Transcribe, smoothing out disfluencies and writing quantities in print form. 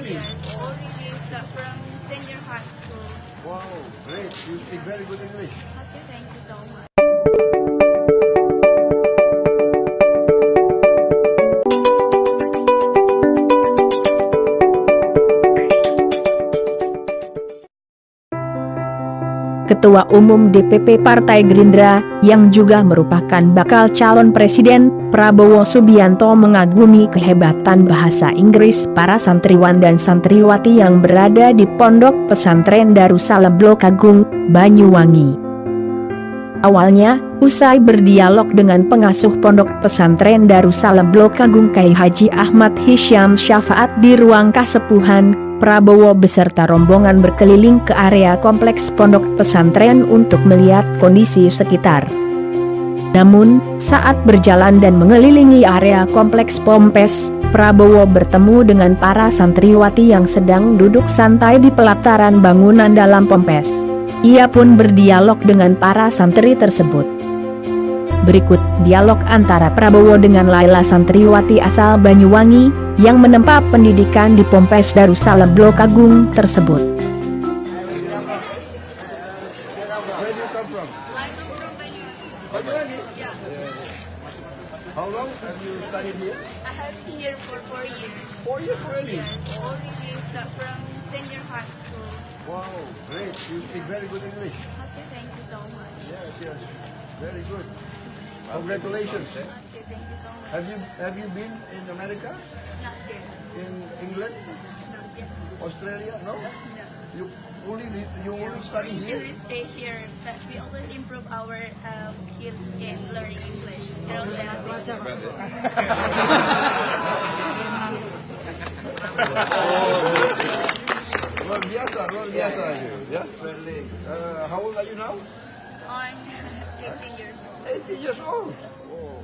really? Yes, already start from senior high school. Wow, great. You speak very good English. Okay, thank you so much. Ketua Umum DPP Partai Gerindra, yang juga merupakan bakal calon presiden, Prabowo Subianto mengagumi kehebatan bahasa Inggris para santriwan dan santriwati yang berada di Pondok Pesantren Darussalam Blok Agung, Banyuwangi. Awalnya, usai berdialog dengan pengasuh Pondok Pesantren Darussalam Blok Agung Kyai Haji Ahmad Hisyam Syafaat di ruang Kasepuhan, Prabowo beserta rombongan berkeliling ke area kompleks pondok pesantren untuk melihat kondisi sekitar. Namun, saat berjalan dan mengelilingi area kompleks Pompes, Prabowo bertemu dengan para santriwati yang sedang duduk santai di pelataran bangunan dalam Pompes. Ia pun berdialog dengan para santri tersebut. Berikut dialog antara Prabowo dengan Laila, santriwati asal Banyuwangi, yang menempa pendidikan di Pompes Darussalam Blok Agung tersebut. Where do you come from? I come from Banyuwangi. Banyuwangi? Yeah. How long have you studied here? I have been here for 4 years. 4 years already. Yes, already start from senior high school. Wow, great. You speak very good English. Okay, thank you so much. Yes, yes. Very good. Congratulations. Okay, thank you so much. Have you been in America? Not yet. In England? Not yet. Australia? No? No. You only study We here? usually stay here, but we always improve our skill in learning English. And also Luar biasa ya. How old are you now? I'm 18 years old. 18 years old. Oh,